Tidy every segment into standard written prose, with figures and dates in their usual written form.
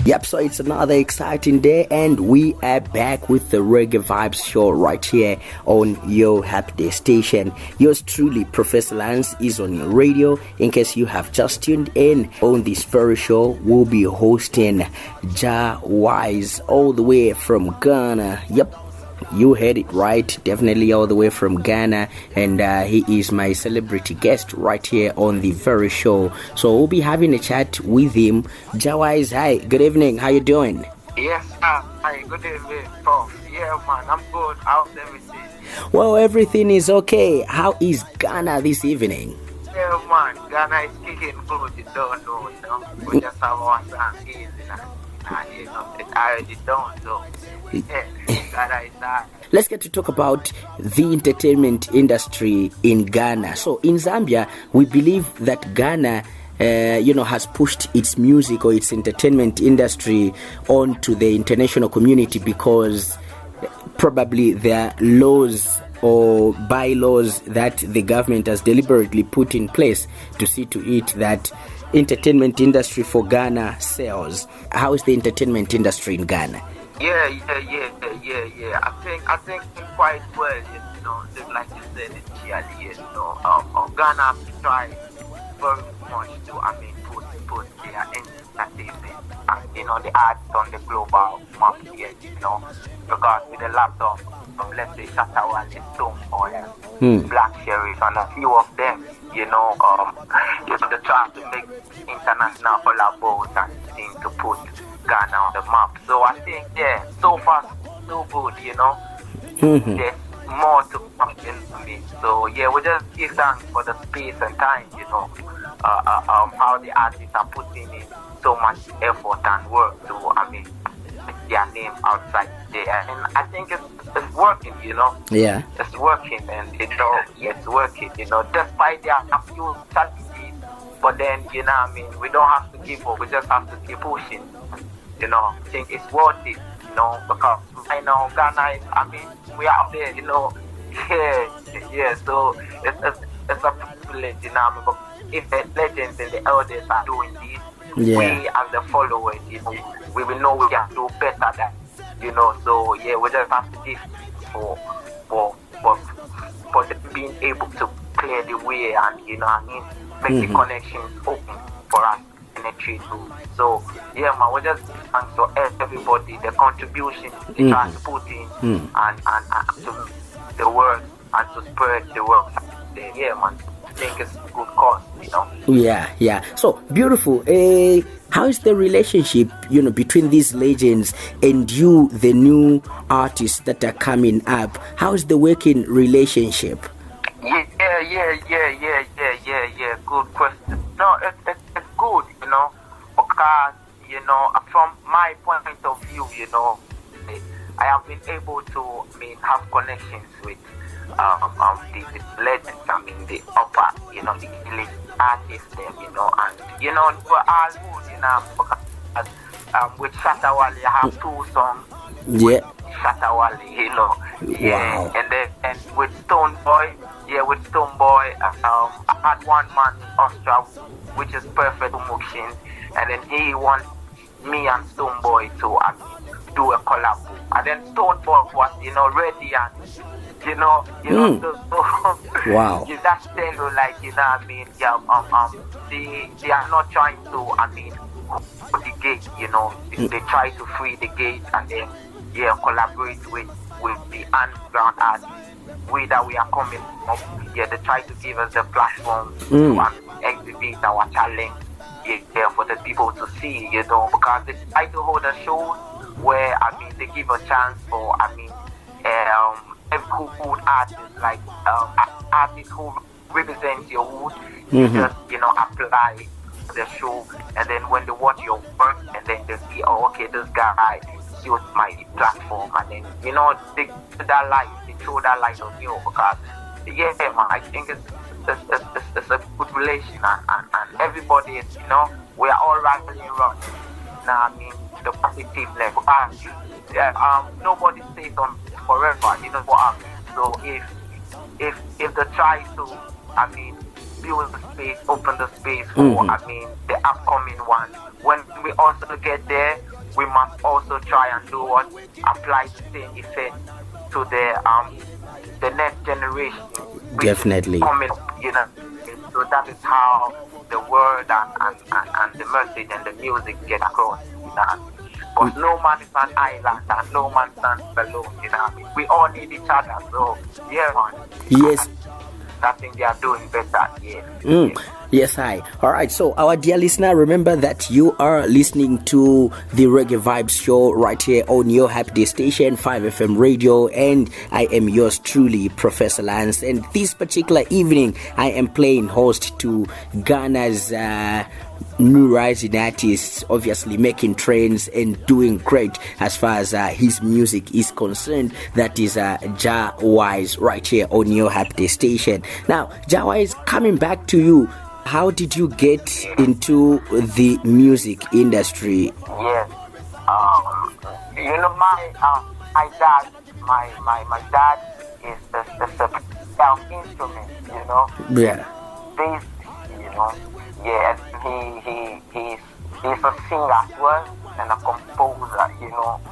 Yep, so it's another exciting day, and we are back with the Reggae Vibes show right here on your Happy Day station. Yours truly, Professor Lance, is on your radio. In case you have just tuned in, on this very show, we'll be hosting GHANAIAN all the way from Ghana. Yep, you heard it right, definitely all the way from Ghana, and he is my celebrity guest right here on the very show. So we'll be having a chat with him. GHANAIAN, hi, good evening, how you doing? Yes, hi, good evening, Prof. Yeah, man, I'm good. How's everything? Well, everything is okay. How is Ghana this evening? Yeah, man, Ghana is kicking good. You don't know, we just have our son easy now. It's already done, so yeah, Ghana is that. Let's get to talk about the entertainment industry in Ghana. So in Zambia, we believe that Ghana has pushed its music or its entertainment industry onto the international community because probably there are laws or bylaws that the government has deliberately put in place to see to it that entertainment industry for Ghana sells. How is the entertainment industry in Ghana? Yeah. I think quite well, just like you said initially, Ghana tried very much to, put their entertainment and, the arts on the global market, because with the laptop, let's say Shatawale, Stoneboy, Black Sheriff, and a few of them, they try to make international collabos and things to put Ghana on the map. So I think, so far, so good, There's more to come in me. So, we just give thanks for the space and time, how the artists are putting in so much effort and work to, make their name outside there. And I think it's working, Yeah. It's working, and it's working, despite there are a few challenges. But then, we don't have to give up, we just have to keep pushing. I think it's worth it, because I know Ghana is, we are out there, so it's a privilege, but if the legends and the elders are doing this, we as the followers, we will know we can do better than, so we just have to give for being able to clear the way and, make the connections open for us. So man, we just thanks to everybody, the contribution they try to put in and to the world and to spread the word. Man, I think it's a good cause, Yeah. So beautiful. How is the relationship, between these legends and you, the new artists that are coming up? How is the working relationship? Yeah. Good question. No, it's good, because, from my point of view, I have been able to, have connections with the legends, the upper, the elite artists, them, and, we're all good, because, with Shatawale, I have 2 songs. Yeah. Shatawale, Wow. And with Stoneboy, I had one man in Austria, which is perfect promotion, and then he wants me and Stoneboy to do a collab. And then Stoneboy was, ready and, so wow. That's tell you, like, they are not trying to, hold the gate, they try to free the gate and then, collaborate with the underground artists. That we are coming up, they try to give us the platform to exhibit our talent, for the people to see, because they try to hold a show where, they give a chance for, every good artist, like, artists who represent your hood, you just, apply the show, and then when they watch your work, and then they see, this guy suits my platform, and then, they that light, they show that light on you, because, man, I think it's a good relation, and everybody is, we are all rallying around, the positiveness, nobody stays on forever, what I mean. So if they try to, build the space, open the space for, the upcoming one, when we also get there, we must also try and do what apply the same effect to the next generation. Definitely. Coming, so that is how the word and the message and the music get across. But no man is an island and no man stands alone. We all need each other. So yeah, man. Yes. I think they are doing better. Yeah. Yes, hi. All right. So, our dear listener, remember that you are listening to the Reggae Vibes show right here on your Happy Day station, 5FM Radio, and I am yours truly, Professor Lance. And this particular evening, I am playing host to Ghana's new rising artists, obviously making trends and doing great as far as his music is concerned. That is Ja Wise right here on your Happy Day station. Now, Ja Wise, coming back to you, how did you get into the music industry? Yes, my dad, my dad is a self-instrument, Yeah. bass, yeah, he's a singer as well and a composer,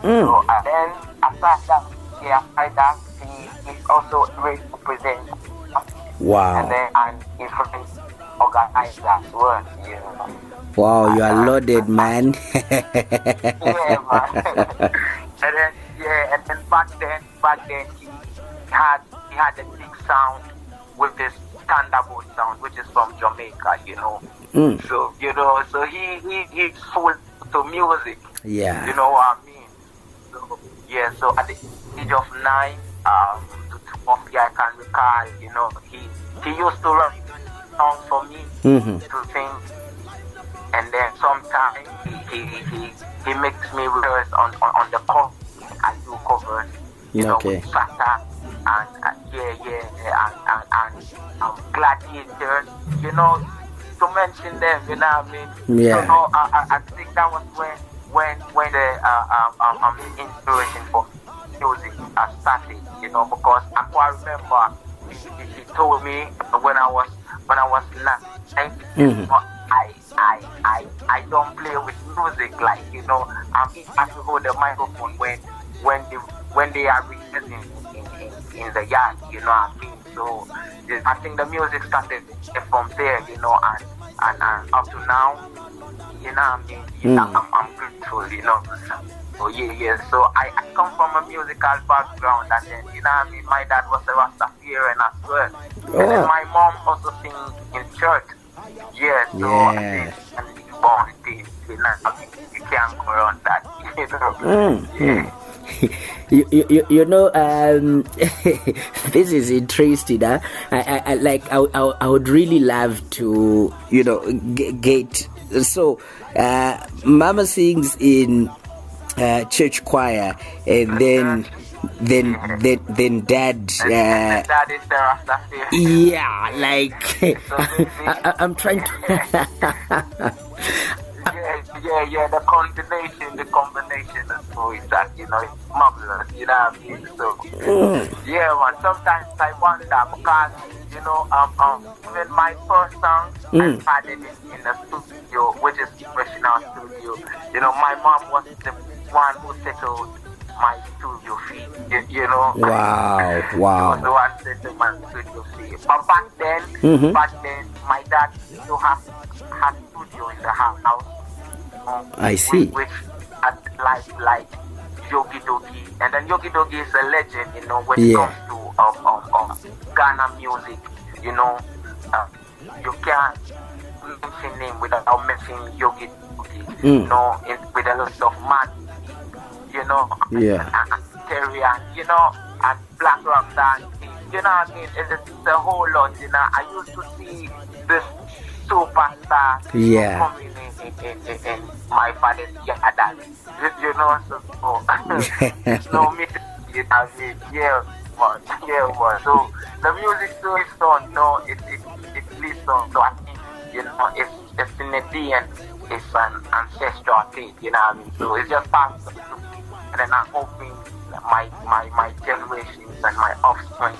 So and then after that, he's also great to present. Wow. And he's organized as well, Wow, you are loaded, man. Yeah, man. and then back then he had a big sound with this thunderbolt sound, which is from Jamaica, So so he's full to music. Yeah. You know what I mean? So yeah, so at the age of 9, to 12, I can recall, he used to write songs for me to sing, and then sometimes he makes me rehearse on the cover. I do covers, Okay. with Fata and Gladiators, to mention them, you know what I mean? Yeah. So I think that was when the inspiration for music started, because I quite remember he told me when I was 9, I don't play with music, like, I have to hold the microphone when they are rehearsing in the yard, you know what I mean? So I think the music started from there, and up to now, you know what I mean? I'm grateful, So yeah. So I come from a musical background, and then, you know what I mean, my dad was a Rastafarian as well. And then my mom also sings in church. Yeah, so I think I'm born this, you can't go around that, This is interesting. I would really love to, get. So, Mama sings in church choir, and then dad. Dad is the Rastafarian. Yeah, like I'm trying to. Yeah, the combination of voice that, it's marvelous, you know what I mean? So, yeah, man, sometimes I wonder because, even my first song, I started it in the studio, which is professional studio. My mom was the one who settled my studio fee, Wow. She was the one who settled my studio fee. But back then, my dad still had studio in the house. I see. Which like Yogi Dogi, and then Yogi Dogi is a legend, when it comes to Ghana music. You can't mention him without mentioning Yogi Dogi. With a lot of man, and Terry, and Black Rock dancing. You know what I mean? It's a whole lot. I used to see this superstar coming in my father's yard, so me, yeah. So the music still is on, it lives on. So I think, it's in the DNA, it's an ancestral thing, you know what I mean? So it's just passed on, and then I'm hoping that my generations and my offspring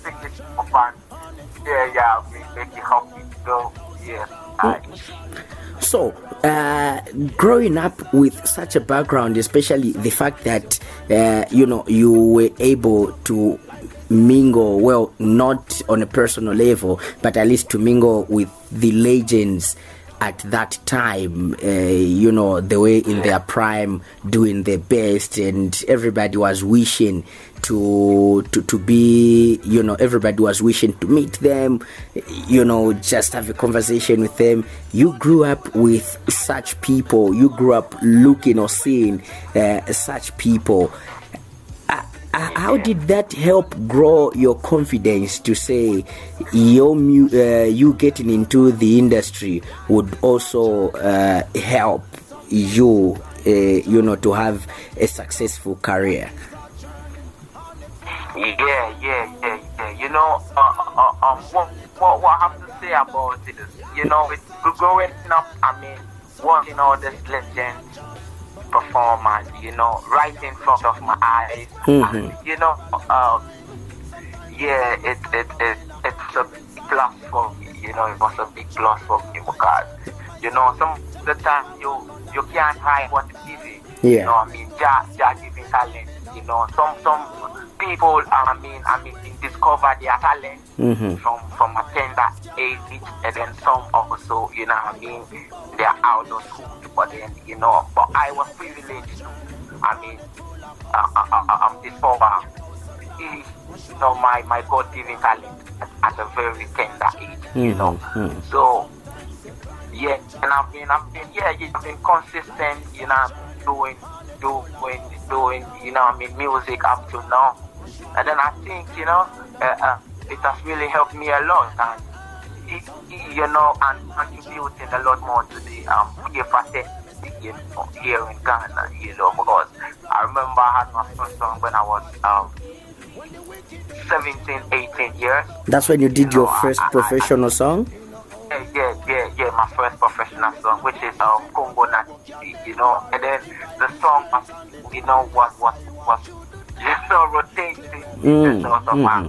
pick it up and make it happy. So yeah. So, growing up with such a background, especially the fact that you were able to mingle, well, not on a personal level, but at least to mingle with the legends at that time, they were in their prime, doing their best, and everybody was wishing to be, everybody was wishing to meet them, just have a conversation with them. You grew up with such people. You grew up looking or seeing such people. How did that help grow your confidence to say you getting into the industry would also help you, to have a successful career? Yeah. What I have to say about it is, with growing up, watching all these legends performance, right in front of my eyes. And, it's a big plus for me. It was a big plus for me because, some of the time you can't hide what is giving. Yeah. Just giving talent. Some people, discover their talent from a tender age, and then some also, they're out of school. But then, but I was privileged to, discover, my God-given talent at a very tender age, So, yeah, and I've been consistent, doing, music up to now. And then I think, it has really helped me a lot, and and contributing a lot more to the facet, here in Ghana, because I remember I had my first song when I was 17, 18 years. That's when you did your first professional song? Yeah, my first professional song, which is Congo Nat, and then the song was rotating in the of my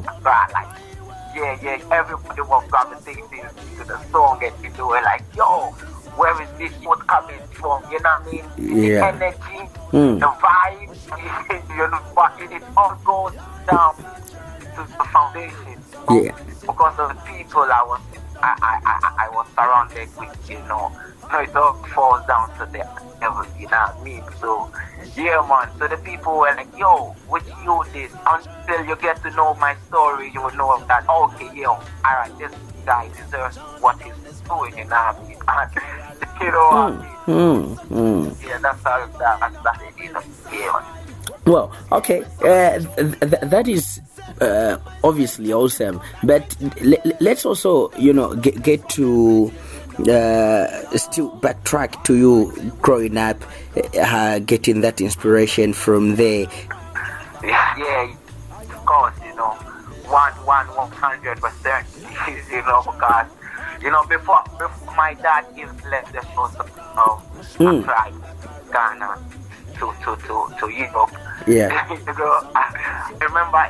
like, everybody was gravitating to the song, and they were like, yo, where is this food coming from? You know what I mean? Yeah. The energy, the vibe, but it all goes down to the foundation. Yeah. Because of the people I was surrounded with, it all falls down to the level, you know what I mean? So, yeah, man. So the people were like, yo, which you did? Until you get to know my story, you will know that, okay, alright, this guy deserves what he's doing, you know what I mean? And, what I mean? Yeah, that's how that it is. Yeah. Well, okay, that is obviously awesome, but let's also, get to still backtrack to you growing up, getting that inspiration from there. Yeah, of course, 100%, because, before my dad even left the source of Ghana to Europe. Yeah. I remember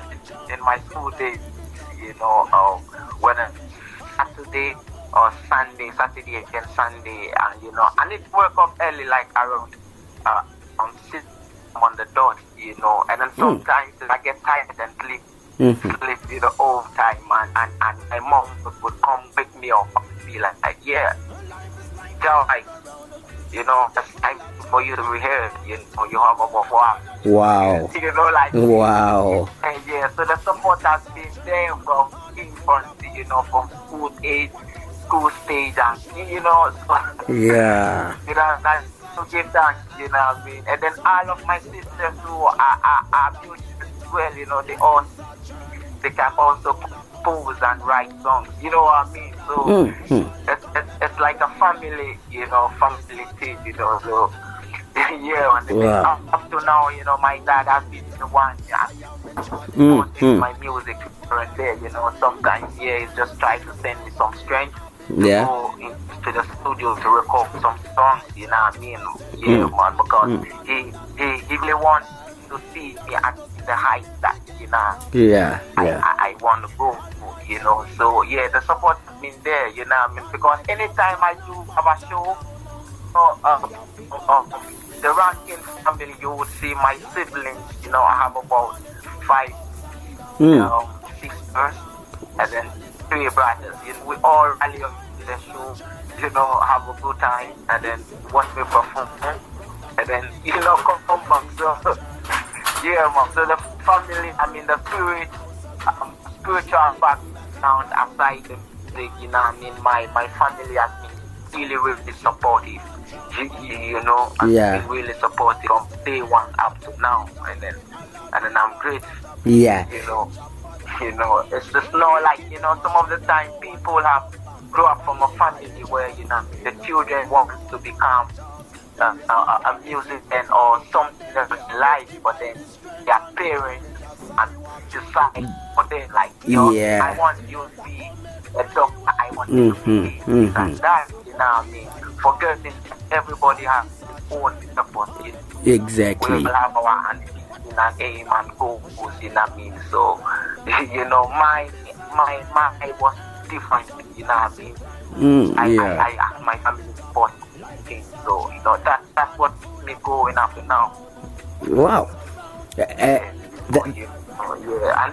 in my school days, when Saturday or Saturday and Sunday, and it work up early, like around 6 on the dot, and then sometimes I get tired and sleep, all time, and my mom would come pick me up and be like, tell it's time for you to rehearse, you have a perform. Wow. Wow. And so the support has been there from infancy, from school stage, and so, yeah. That's to give thanks, what I mean? And then all of my sisters who are musicians as well, they can also compose and write songs, you know what I mean? So it's like a family, family thing, so and up to now, my dad has been the one my music here and there, sometimes he's just trying to send me some strength to go into the studio to record some songs, you know what I mean? Man, because he really wants to see me at the height that, I want to go, so the support has mean, there, you know what I mean? Because anytime I do have a show, the ranking family, you will see my siblings, you know, I have about 5 sisters, and then 3 brothers. You know, we all rally on the show, you know, have a good time, and then watch me perform, and then, you know, come back. So, yeah, mom. So the family, I mean, the spiritual background aside the music, you know, I mean, my family has been really, really supportive. You know, I've been really supportive from day one up to now, and then I'm grateful. Yeah. You know, it's just not like, you know, some of the time people have grew up from a family where, you know, the children want to become a musician or something that's life, but then their parents and decide for them, like, you know, I want you to be a doctor, I want you to be this and that, you know what I mean? Forgetting everybody has his own purpose. Exactly. We will have our aim and goals, you know what I mean? So, you know, my was different, you know what I mean? I asked my family support things, so, you know, that's what me going after now. Wow. And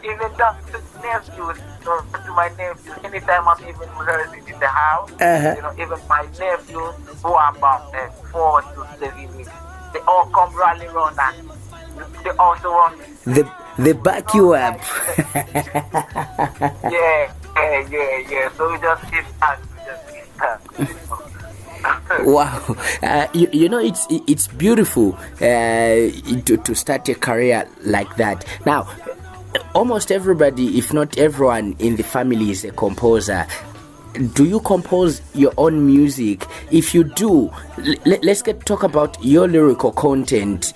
even that to nephews, to my nephews, anytime I'm even rehearsing in the house, you know, even my nephews who are about 4 to 7 years, they all come rally around and they also want they back you up. yeah. So we just keep that. Wow, you know, it's beautiful to start a career like that. Now, almost everybody, if not everyone in the family, is a composer. Do you compose your own music? If you do, let's talk about your lyrical content.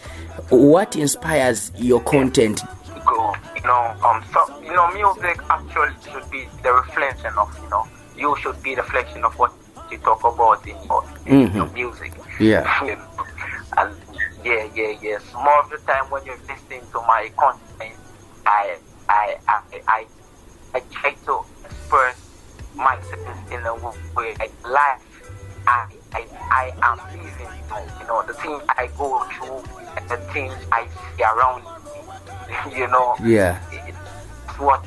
What inspires your content? You know, music actually should be the reflection of, you know, you should be the reflection of what you talk about in your music. Yeah. And yes. More of the time when you're listening to my content, I try to express myself in a way like life I am living, you know, the things I go through and the things I see around me, you know. Yeah. It's what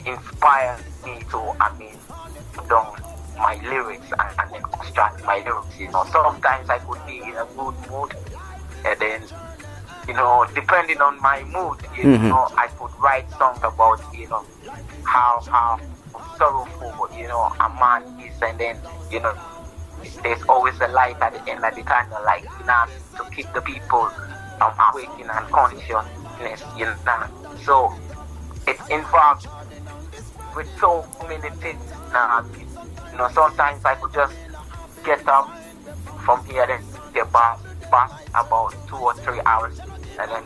inspires me to, I mean, down my lyrics and then construct my lyrics, you know. Sometimes I could be in a good mood, and then, you know, depending on my mood, you know, I could write songs about, you know, how sorrowful, you know, a man is, and then, you know, there's always a light at the end of the tunnel, like, you know, to keep the people awakened and consciousness, you know. So it involves with so many things now. You know, sometimes I could just get up from here and get back about 2 or 3 hours, and then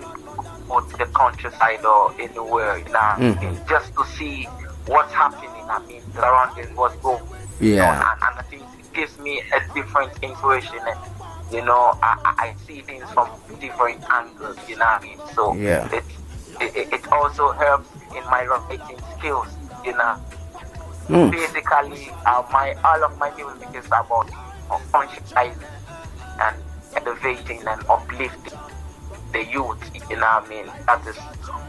go to the countryside or anywhere, you know, just to see what's happening. I mean, surrounding what's going. Yeah. You know, and I think it gives me a different inspiration. And, you know, I see things from different angles. You know what I mean? So it also helps in my writing skills. You know. Basically, all of my music is about conscientizing and elevating and uplifting the youth. You know what I mean? That is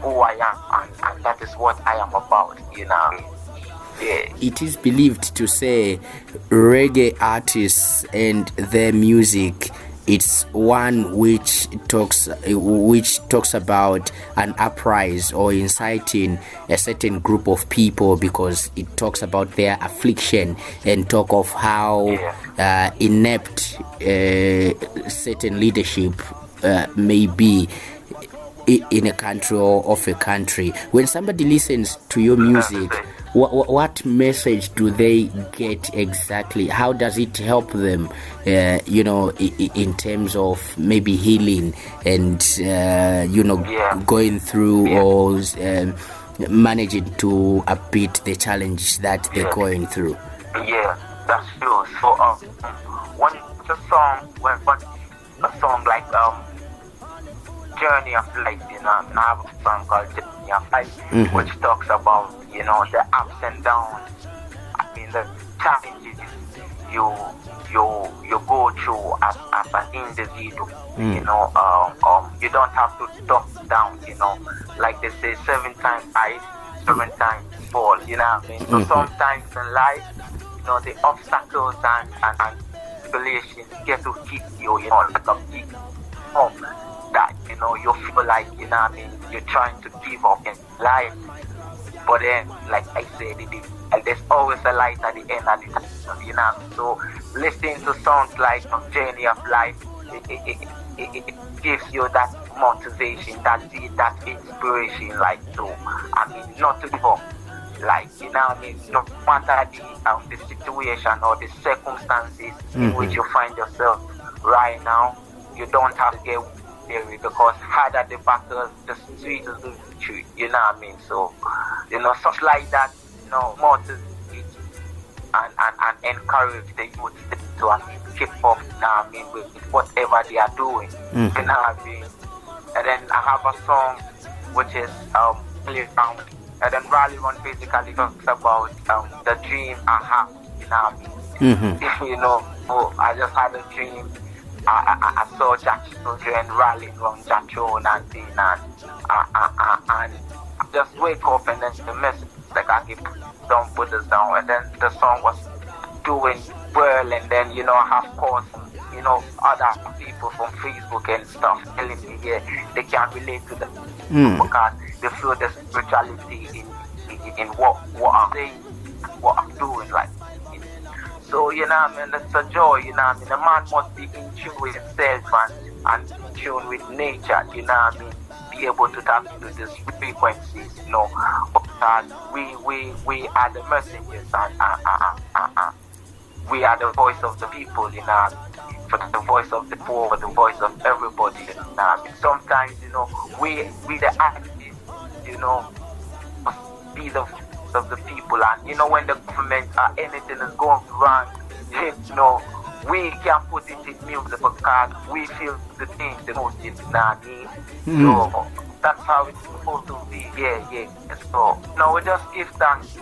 who I am, and that is what I am about. You know what I mean? Yeah. It is believed to say reggae artists and their music, it's one which talks about an uprising or inciting a certain group of people, because it talks about their affliction and talk of how inept certain leadership may be in a country or of a country. When somebody listens to your music, what message do they get exactly? How does it help them, you know, in terms of maybe healing and, you know, going through or managing to beat the challenge that they're going through? Yeah, that's true. So, one it's a song like Journey of Life, you know, and I have a song called Journey of Life, which talks about, you know, the ups and downs. I mean, challenges you you go through as an individual. You know, you don't have to dump down. You know, like they say, 7 times rise, 7 times fall. You know what I mean? So sometimes in life, you know, the obstacles and tribulations get to hit you. You know, like a big hump that, you know, you feel like, you know what I mean, you're trying to give up in life. But then, like I said, there's always a light at the end of the tunnel, you know. So listening to songs like Journey of Life, it gives you that motivation, that inspiration, like to, I mean, not to give up. Like, you know what I mean, no matter the situation or the circumstances in which you find yourself right now, you don't have to get weary, because harder the battle, the sweeter the victory, you know what I mean? So, you know, such like that, you know, motivate and encourage the youth to keep up, you know what I mean, with whatever they are doing, you know what I mean? And then I have a song which is Rally Round, and then Rally Round basically talks about the dream I have, you know what I mean? You know, I just had a dream. I saw Jack children rallying around Jack and thing, and I just wake up, and then the message like I keep don't put us down, and then the song was doing well, and then, you know, I have course, you know, other people from Facebook and stuff telling me, yeah, they can relate to the because they feel the spirituality in what I'm saying, what I'm doing, like. So, you know what I mean, it's a joy, you know what I mean, a man must be in tune with himself and in tune with nature, you know what I mean, be able to tap into these frequencies, you know, because we are the messengers, and we are the voice of the people, you know, for the voice of the poor, for the voice of everybody, you know what I mean. Sometimes, you know, we the artists, you know, must be the voice of the people, and, you know, when the government or anything is going wrong, you know, we can put it in music because we feel the thing the most, you know what I mean? So that's how it's supposed to be. Yeah. So, no, we just give thanks.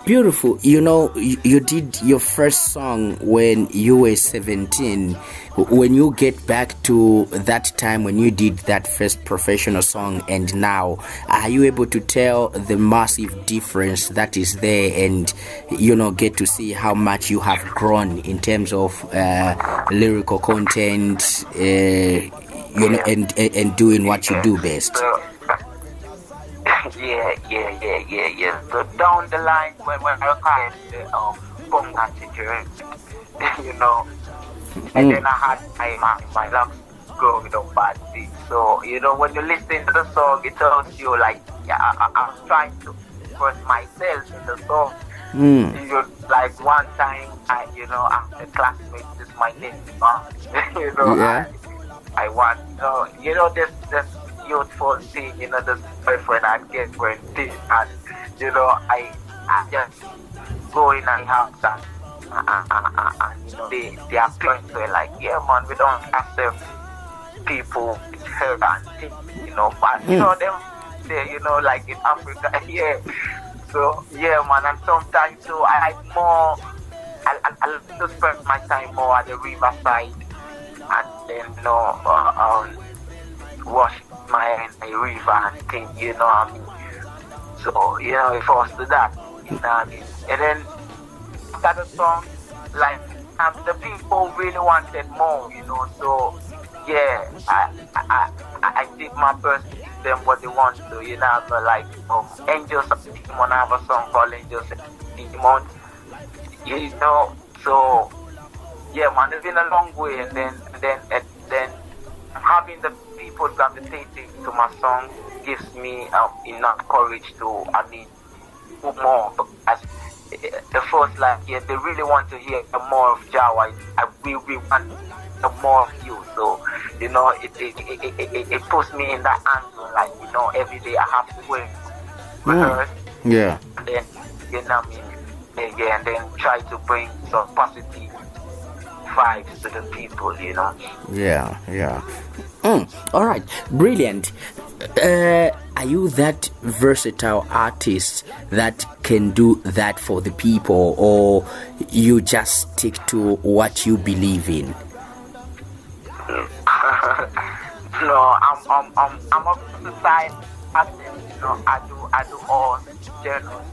Beautiful. You know, you did your first song when you were 17. When you get back to that time when you did that first professional song and now, are you able to tell the massive difference that is there, and, you know, get to see how much you have grown in terms of lyrical content, you know, and doing what you do best? Yeah. So down the line, when I record the Bonga situation, you know, and then I had my lungs growing up bad thing. So, you know, when you listen to the song, it tells you, like, yeah, I'm trying to express myself in the song. You know, like one time, you know, I'm a classmate, this is my name, you know, yeah. I want, you know, this youthful thing, you know, this boyfriend and girlfriend thing, and, you know, I just go in and house and you know, they are parents were like, yeah, man, we don't accept people with hair and things, you know, but you know, them there, you know, like in Africa, yeah. So yeah, man, and sometimes so I like to spend my time more at the riverside, and then, you know, wash my hair in the river and things, you know what I mean? So, you know, it falls to that, you know what I mean? And then after the song, like, the people really wanted more, you know, so yeah, I did my best to give them what they want to, you know, but like Angels of the Demon, I have a song called Angels of the Demon, you know, so yeah, man, it's been a long way, and then having the people gravitating to my song gives me enough courage to, I mean, do more, because the first, like, yeah, they really want to hear more of Jawa. We want more of you. So, you know, it puts me in that angle, like, you know, every day I have to wait, rehearse, yeah, and then, you know what I mean, yeah, and then try to bring some positive vibes to the people, you know. Yeah. All right, brilliant. Are you that versatile artist that can do that for the people, or you just stick to what you believe in? No, I'm a versatile artist. I do all genres.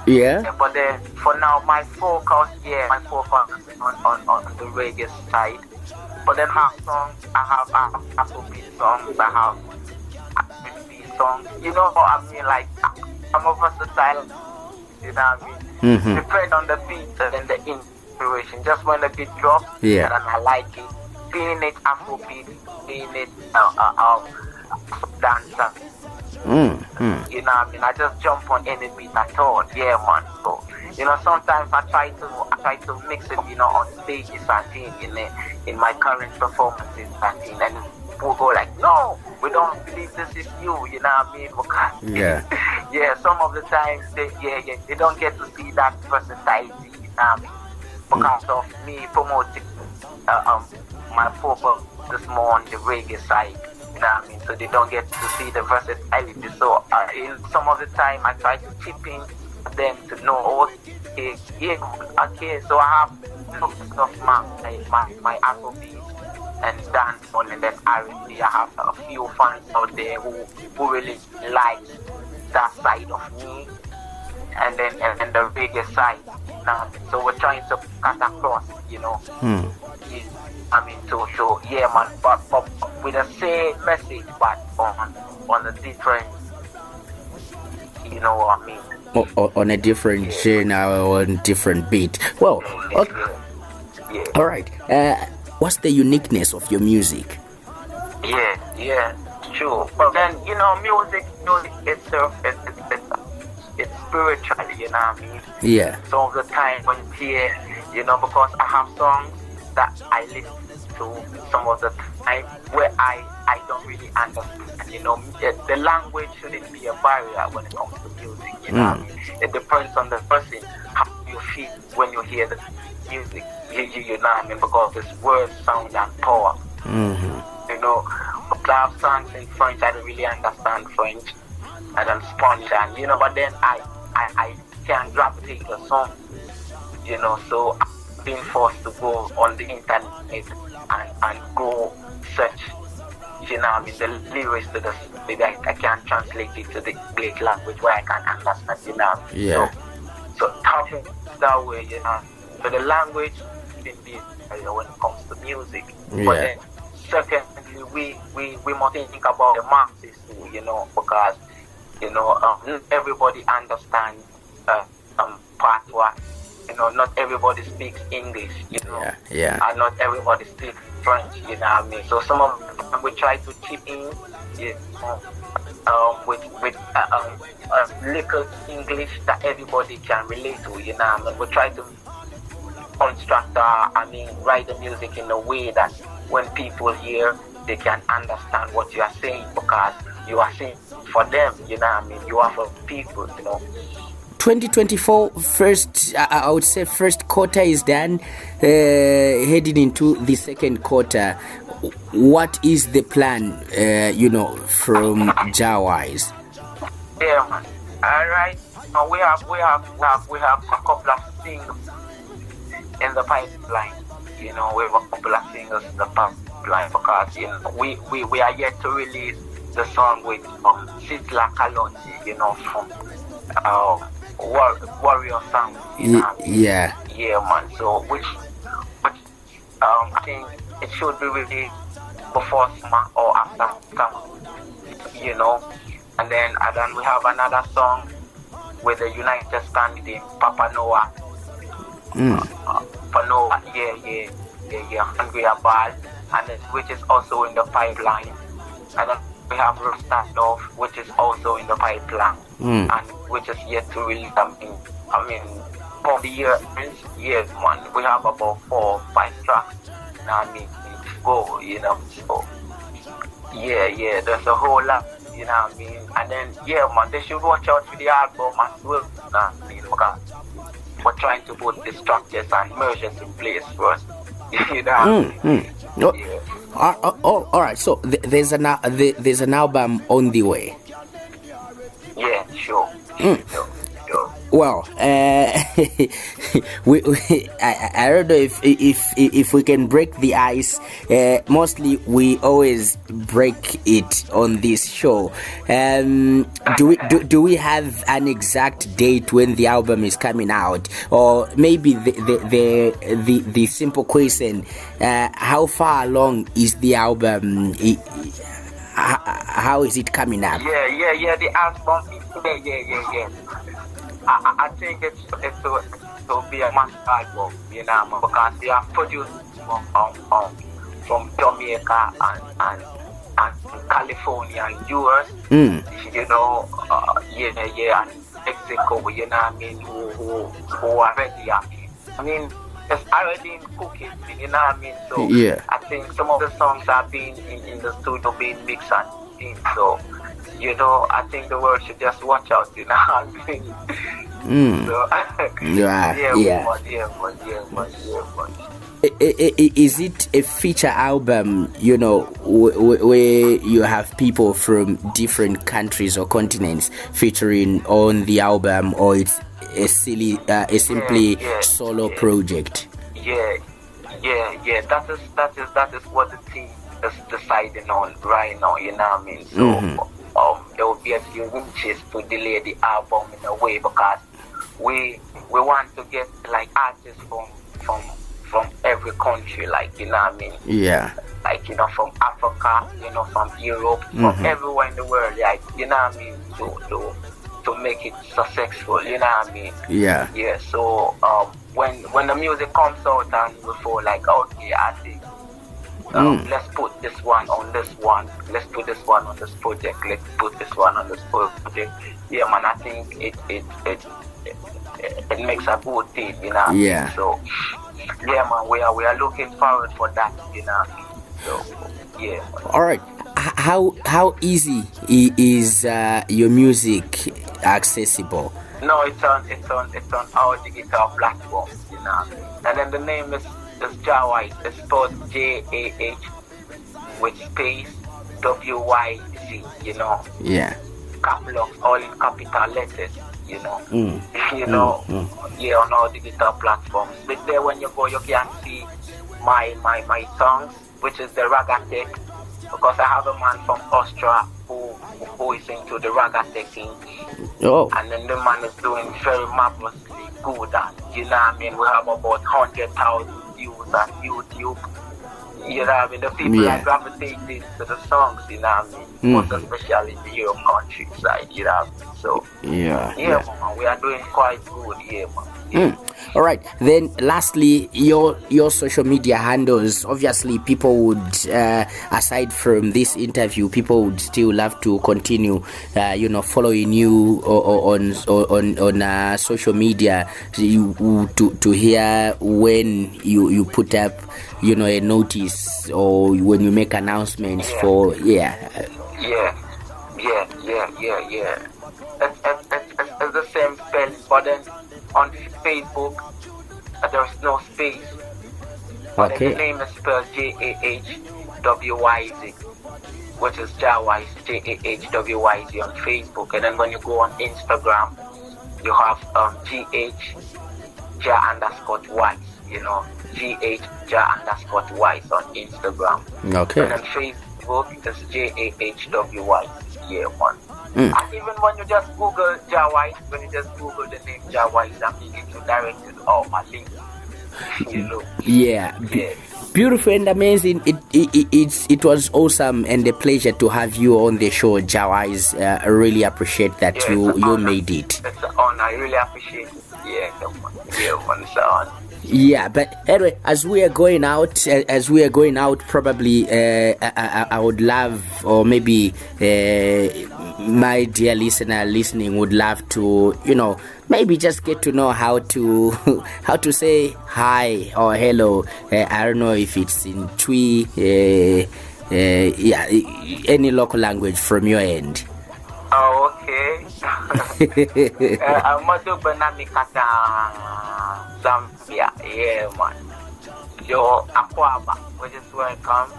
Yeah. But then for now, my focus is on the reggae side. But then I have Afrobeat songs, I have R&B songs. You know what I mean? Like I'm a versatile. You know what I mean? Depend on the beat and the inspiration. Just when the beat drops, yeah, and I like it. Being it Afrobeat, being it dancer. You know what I mean? I just jump on any beat at all. Yeah, man. So, sometimes I try to mix it, on stages and things in my current performances and things, and people go like, no, we don't believe this is you. You know what I mean? Because, yeah, some of the times they don't get to see that versatility. You know what I mean? Because of me promoting my focus is more on the reggae side. You know what I mean? So they don't get to see the versatility. So in some of the time I try to chip in them to know, okay, so I have lots of my Afrobeat and dancehall and then R&B. I have a few fans out there who really like that side of me, and then and the reggae side. So we're trying to cut across, I mean, to show, yeah, man, but with the same message, but on a different, you know what I mean? On a different genre or on a different beat. Well, okay. Yeah. All right. What's the uniqueness of your music? Yeah, true. But then, music itself, it's spiritual, you know what I mean? Yeah. Some of the time when you hear, because I have songs that I listen to some of the time where I don't really understand. The language shouldn't be a barrier when it comes to music. You know what I mean? It depends on the person, how you feel when you hear the music. You know what I mean? Because it's words, sound, and power. I have songs in French. I don't really understand French. I don't Spanish, and but then I can gravitate the song. So I've been forced to go on the internet and go search, the lyrics to the, maybe I can translate it to the Greek language where I can understand, Yeah. So talking that way, so the language shouldn't be when it comes to music. Yeah. But then secondly, we must think about the masses too, because not everybody understands patois. Not everybody speaks English, Yeah. and not everybody speaks French, you know what I mean? So some of them we try to chip in, with little English that everybody can relate to, you know what I mean? We try to construct, write the music in a way that when people hear, they can understand what you are saying, because you are saying for them, you know what I mean? You are for people, 2024 I would say first quarter is done, heading into the second quarter. What is the plan, from Jawise? Yeah, man. All right. We have a couple of singles in the pipeline. We have a couple of singles in the pipeline, because we are yet to release the song with Sitla Kalonji, from Warrior Sound. Yeah, man. So which I think it should be released before summer or after summer, and then we have another song with the United Standing Papa Noah. Papa Noah, Hungry Abad, and which is also in the pipeline. And then we have Rasta Love, which is also in the pipeline, and which is yet to release. For the year, man, we have about 4 or 5 tracks. Go, So there's a whole lot, And then, man, they should watch out for the album as well, because we're trying to put the structures and measures in place first. Oh, Yeah. all right. So there's an album on the way. Yeah, sure. Mm. Sure. Well, I don't know if we can break the ice. Mostly we always break it on this show. Do we have an exact date when the album is coming out, or maybe the simple question: how far along is the album? How is it coming up? Yeah. The album. Yeah. I think it'll be a mass album, because we have produced from Jamaica and California and US, and Mexico, who are ready. I mean, it's already in cooking, So yeah. I think some of the songs are being in the studio being mixed and things, so. I think the world should just watch out, So, Is it a feature album, where you have people from different countries or continents featuring on the album, or it's a simply solo project? Yeah. That is what the team is deciding on right now. So. There will be a few inches to delay the album in a way, because we want to get like artists from every country, Yeah. From Africa, from Europe, from everywhere in the world, to make it successful, Yeah. Yeah. So when the music comes out and we feel like, okay, I think. Let's put this one on this one. Let's put this one on this project. Let's put this one on this project. Yeah, man. I think it makes a good thing, Yeah. So, yeah, man. We are looking forward for that, So, yeah. All right. How easy is your music accessible? No, it's on our digital platforms, And then the name is Jawise. It's spelled JAH with space WYZ, Yeah. Caplocks, all in capital letters, Yeah, on all digital platforms. But there when you go, you can see my songs, which is the REGGAE, because I have a man from Austria who is into the REGGAE thing. Oh. And then the man is doing very marvelously good at, We have about 100,000 views on YouTube. The people are gravitating to the songs, Most especially in the Europe countries, So, yeah, man, we are doing quite good, man. All right. Then, lastly, your social media handles. Obviously, people would, aside from this interview, people would still love to continue, following you on social media. To hear when you put up, a notice, or when you make announcements for Yeah. It's the same spelling, but then on Facebook, there's no space. But Okay. the name is spelled JAHWYZ, which is Jawise, JAHWYZ on Facebook. And then when you go on Instagram, you have GH_Wise, GH_Wise on Instagram. Okay. And on Facebook, it's JAHWYZ. Yeah, man. Mm. And even when you just Google Jawise, when you just Google the name Jawise, I'm beginning to direct you to all my links. Yeah. Beautiful and amazing. It was awesome and a pleasure to have you on the show, Jawise. I really appreciate that you made it. It's an honor. I really appreciate it. Yeah, it's an honor. Yeah, but anyway, as we are going out, probably I would love, or maybe my dear listener listening would love to, maybe just get to know how to say hi or hello. I don't know if it's in Twi, any local language from your end. Oh, okay. I'm Zambia. Yeah, man. your Aquaba, which is welcome,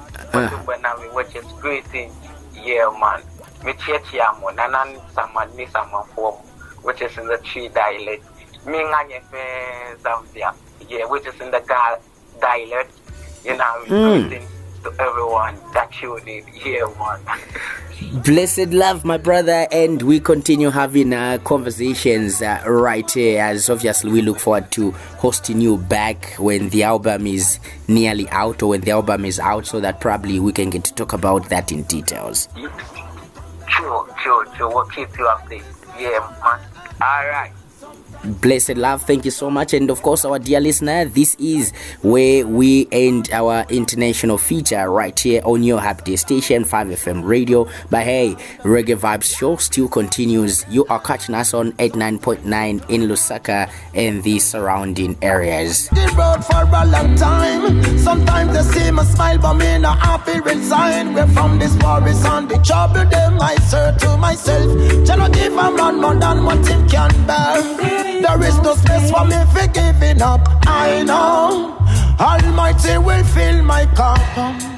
which is greeting, yeah, man. Michiachiamo, Nanan Saman, Nisama form, which is in the tree dialect. Minganya Zambia, yeah, which is in the dialect. You know, greetings to everyone that you need here, man. Blessed love, my brother, and we continue having conversations right here, as obviously we look forward to hosting you back when the album is nearly out, or when the album is out, so that probably we can get to talk about that in details. Sure, we'll keep you updated. Yeah, man. All right. Blessed love, thank you so much. And of course, our dear listener, this is where we end our international feature right here on your happy station, 5FM radio. But hey, Reggae Vibes show still continues. You are catching us on 89.9 in Lusaka and the surrounding areas. The road for a long time. Sometimes they see my smile, but me not happy resign. We're from this forest on the trouble them. I say to myself, cannot give a man more than what him can bear. There is no space for me for giving up. I know Almighty will fill my cup.